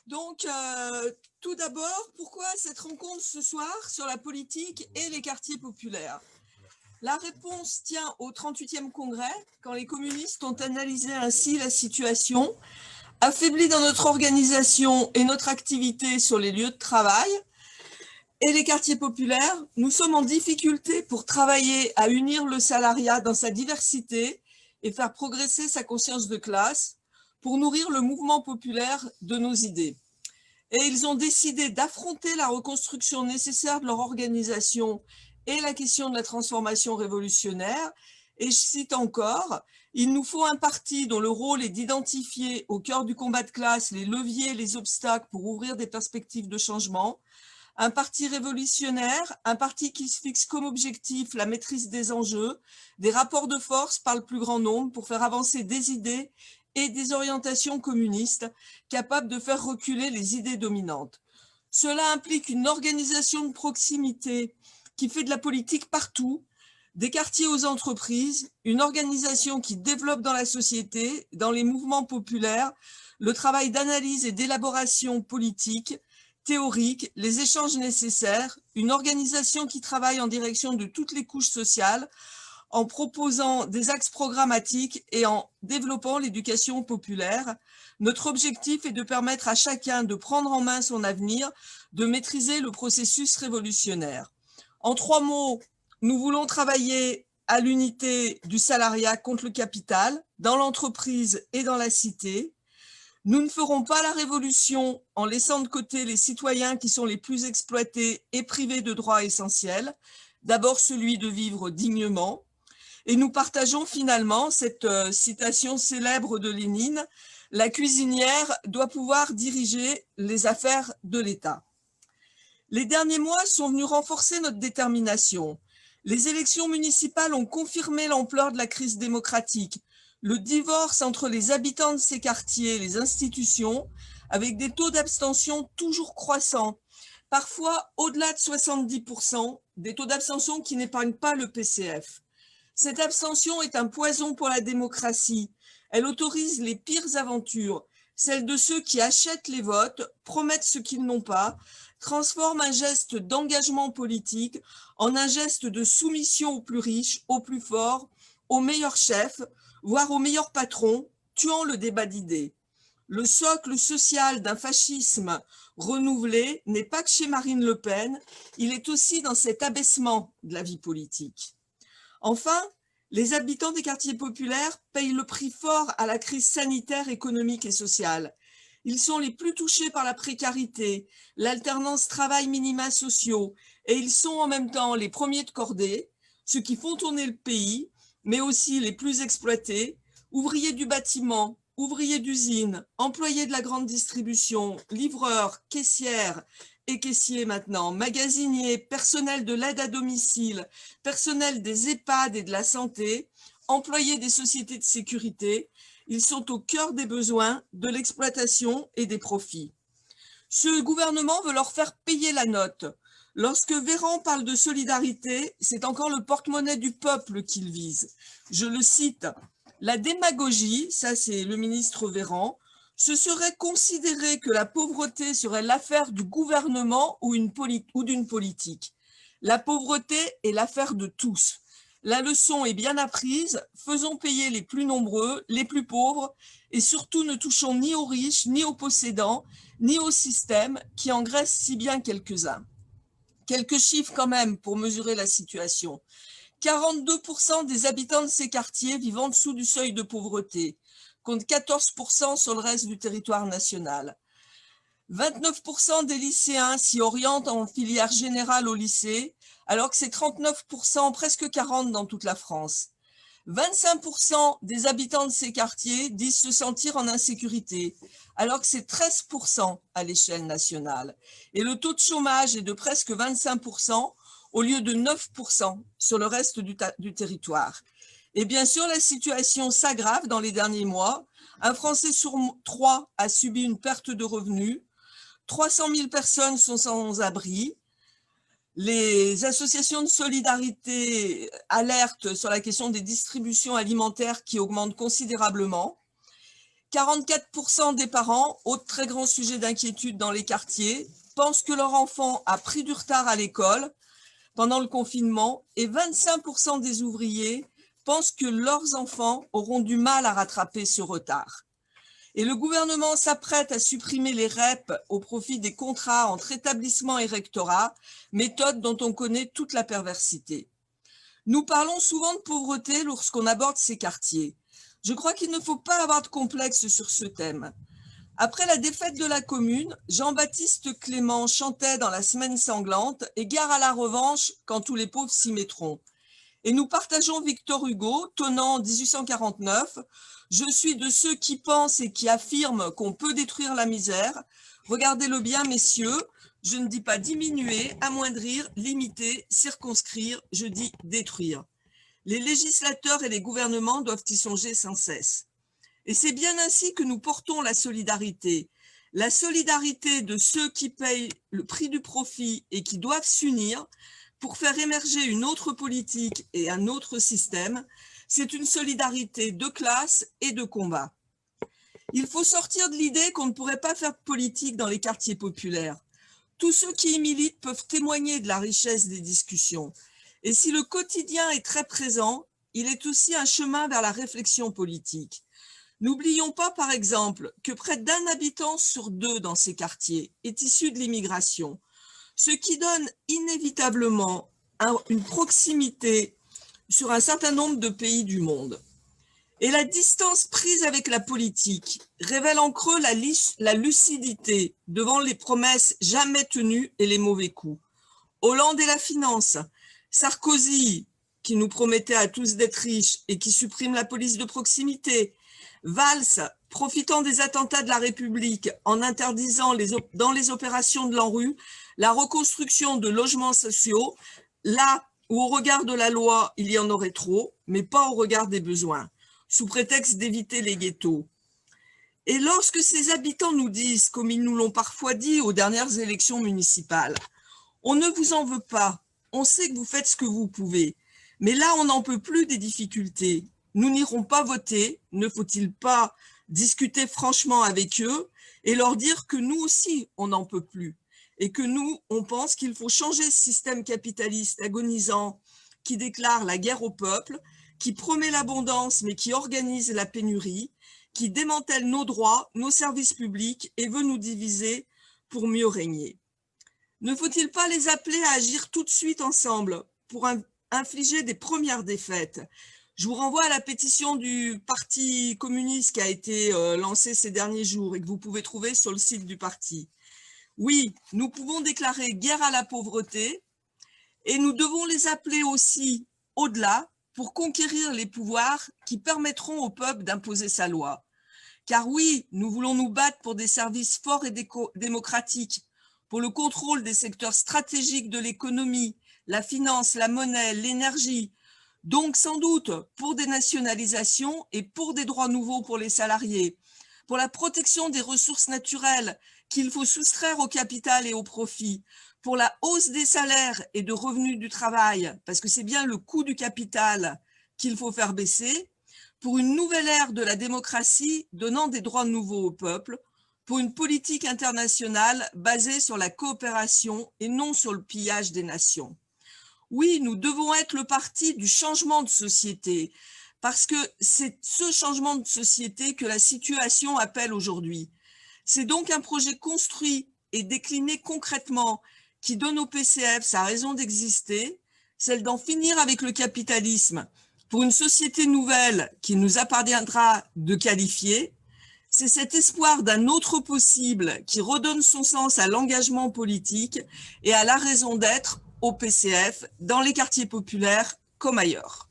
Donc, tout d'abord, pourquoi cette rencontre ce soir sur la politique et les quartiers populaires? La réponse tient au 38e congrès, quand les communistes ont analysé ainsi la situation, affaiblie dans notre organisation et notre activité sur les lieux de travail, et les quartiers populaires, nous sommes en difficulté pour travailler à unir le salariat dans sa diversité et faire progresser sa conscience de classe pour nourrir le mouvement populaire de nos idées. Et ils ont décidé d'affronter la reconstruction nécessaire de leur organisation et la question de la transformation révolutionnaire. Et je cite encore, il nous faut un parti dont le rôle est d'identifier au cœur du combat de classe les leviers et les obstacles pour ouvrir des perspectives de changement, un parti révolutionnaire, un parti qui se fixe comme objectif la maîtrise des enjeux, des rapports de force par le plus grand nombre pour faire avancer des idées et des orientations communistes capables de faire reculer les idées dominantes. Cela implique une organisation de proximité qui fait de la politique partout, des quartiers aux entreprises, une organisation qui développe dans la société, dans les mouvements populaires, le travail d'analyse et d'élaboration politique, théorique, les échanges nécessaires, une organisation qui travaille en direction de toutes les couches sociales, en proposant des axes programmatiques et en développant l'éducation populaire. Notre objectif est de permettre à chacun de prendre en main son avenir, de maîtriser le processus révolutionnaire. En 3 mots, nous voulons travailler à l'unité du salariat contre le capital, dans l'entreprise et dans la cité. Nous ne ferons pas la révolution en laissant de côté les citoyens qui sont les plus exploités et privés de droits essentiels, d'abord celui de vivre dignement. Et nous partageons finalement cette citation célèbre de Lénine, « La cuisinière doit pouvoir diriger les affaires de l'État ». Les derniers mois sont venus renforcer notre détermination. Les élections municipales ont confirmé l'ampleur de la crise démocratique, le divorce entre les habitants de ces quartiers et les institutions, avec des taux d'abstention toujours croissants, parfois au-delà de 70%, des taux d'abstention qui n'épargnent pas le PCF. Cette abstention est un poison pour la démocratie. Elle autorise les pires aventures, celles de ceux qui achètent les votes, promettent ce qu'ils n'ont pas, transforment un geste d'engagement politique en un geste de soumission aux plus riches, aux plus forts, aux meilleurs chefs, voire aux meilleurs patrons, tuant le débat d'idées. Le socle social d'un fascisme renouvelé n'est pas que chez Marine Le Pen, il est aussi dans cet abaissement de la vie politique. Enfin, les habitants des quartiers populaires payent le prix fort à la crise sanitaire, économique et sociale. Ils sont les plus touchés par la précarité, l'alternance travail-minima sociaux, et ils sont en même temps les premiers de cordée, ceux qui font tourner le pays, mais aussi les plus exploités, ouvriers du bâtiment, ouvriers d'usine, employés de la grande distribution, livreurs, caissières et caissiers maintenant, magasiniers, personnel de l'aide à domicile, personnel des EHPAD et de la santé, employés des sociétés de sécurité. Ils sont au cœur des besoins, de l'exploitation et des profits. Ce gouvernement veut leur faire payer la note. Lorsque Véran parle de solidarité, c'est encore le porte-monnaie du peuple qu'il vise. Je le cite, « La démagogie, ça c'est le ministre Véran, ce serait considérer que la pauvreté serait l'affaire du gouvernement ou d'une politique. La pauvreté est l'affaire de tous. La leçon est bien apprise, faisons payer les plus nombreux, les plus pauvres, et surtout ne touchons ni aux riches, ni aux possédants, ni au système qui engraisse si bien quelques-uns. » Quelques chiffres quand même pour mesurer la situation. 42% des habitants de ces quartiers vivent en dessous du seuil de pauvreté, contre 14% sur le reste du territoire national. 29% des lycéens s'y orientent en filière générale au lycée, alors que c'est 39%, presque 40% dans toute la France. 25% des habitants de ces quartiers disent se sentir en insécurité, alors que c'est 13% à l'échelle nationale. Et le taux de chômage est de presque 25% au lieu de 9% sur le reste du territoire. Et bien sûr, la situation s'aggrave dans les derniers mois. Un Français sur 3 a subi une perte de revenus. 300 000 personnes sont sans abri. Les associations de solidarité alertent sur la question des distributions alimentaires qui augmentent considérablement. 44% des parents, autre très grand sujet d'inquiétude dans les quartiers, pensent que leur enfant a pris du retard à l'école pendant le confinement et 25% des ouvriers pensent que leurs enfants auront du mal à rattraper ce retard. Et le gouvernement s'apprête à supprimer les REP au profit des contrats entre établissements et rectorats, méthode dont on connaît toute la perversité. Nous parlons souvent de pauvreté lorsqu'on aborde ces quartiers. Je crois qu'il ne faut pas avoir de complexe sur ce thème. Après la défaite de la Commune, Jean-Baptiste Clément chantait dans La Semaine sanglante « Et gare à la revanche quand tous les pauvres s'y mettront ». Et nous partageons Victor Hugo, tenant en 1849 « Je suis de ceux qui pensent et qui affirment qu'on peut détruire la misère. Regardez-le bien, messieurs, je ne dis pas diminuer, amoindrir, limiter, circonscrire, je dis détruire. Les législateurs et les gouvernements doivent y songer sans cesse. Et c'est bien ainsi que nous portons la solidarité de ceux qui payent le prix du profit et qui doivent s'unir pour faire émerger une autre politique et un autre système. C'est une solidarité de classe et de combat. Il faut sortir de l'idée qu'on ne pourrait pas faire de politique dans les quartiers populaires. Tous ceux qui y militent peuvent témoigner de la richesse des discussions. Et si le quotidien est très présent, il est aussi un chemin vers la réflexion politique. N'oublions pas, par exemple, que près d'1 habitant sur 2 dans ces quartiers est issu de l'immigration, ce qui donne inévitablement une proximité sur un certain nombre de pays du monde. Et la distance prise avec la politique révèle en creux la lucidité devant les promesses jamais tenues et les mauvais coups. Hollande et la finance, Sarkozy, qui nous promettait à tous d'être riches et qui supprime la police de proximité, Valls, profitant des attentats de la République en interdisant dans les opérations de l'ANRU la reconstruction de logements sociaux, là où au regard de la loi, il y en aurait trop, mais pas au regard des besoins, sous prétexte d'éviter les ghettos. Et lorsque ces habitants nous disent, comme ils nous l'ont parfois dit aux dernières élections municipales, « On ne vous en veut pas, on sait que vous faites ce que vous pouvez, mais là on n'en peut plus des difficultés. Nous n'irons pas voter, ne faut-il pas discuter franchement avec eux et leur dire que nous aussi on n'en peut plus et que nous on pense qu'il faut changer ce système capitaliste agonisant qui déclare la guerre au peuple, qui promet l'abondance mais qui organise la pénurie, qui démantèle nos droits, nos services publics et veut nous diviser pour mieux régner. Ne faut-il pas les appeler à agir tout de suite ensemble pour infliger des premières défaites? Je vous renvoie à la pétition du Parti communiste qui a été lancée ces derniers jours et que vous pouvez trouver sur le site du parti. Oui, nous pouvons déclarer guerre à la pauvreté et nous devons les appeler aussi au-delà pour conquérir les pouvoirs qui permettront au peuple d'imposer sa loi. Car oui, nous voulons nous battre pour des services forts et démocratiques, pour le contrôle des secteurs stratégiques de l'économie, la finance, la monnaie, l'énergie, donc sans doute pour des nationalisations et pour des droits nouveaux pour les salariés, pour la protection des ressources naturelles qu'il faut soustraire au capital et au profit, pour la hausse des salaires et de revenus du travail, parce que c'est bien le coût du capital qu'il faut faire baisser, pour une nouvelle ère de la démocratie donnant des droits nouveaux au peuple, pour une politique internationale basée sur la coopération et non sur le pillage des nations. Oui, nous devons être le parti du changement de société, parce que c'est ce changement de société que la situation appelle aujourd'hui. C'est donc un projet construit et décliné concrètement qui donne au PCF sa raison d'exister, celle d'en finir avec le capitalisme pour une société nouvelle qu'il nous appartiendra de qualifier. C'est cet espoir d'un autre possible qui redonne son sens à l'engagement politique et à la raison d'être au PCF, dans les quartiers populaires comme ailleurs.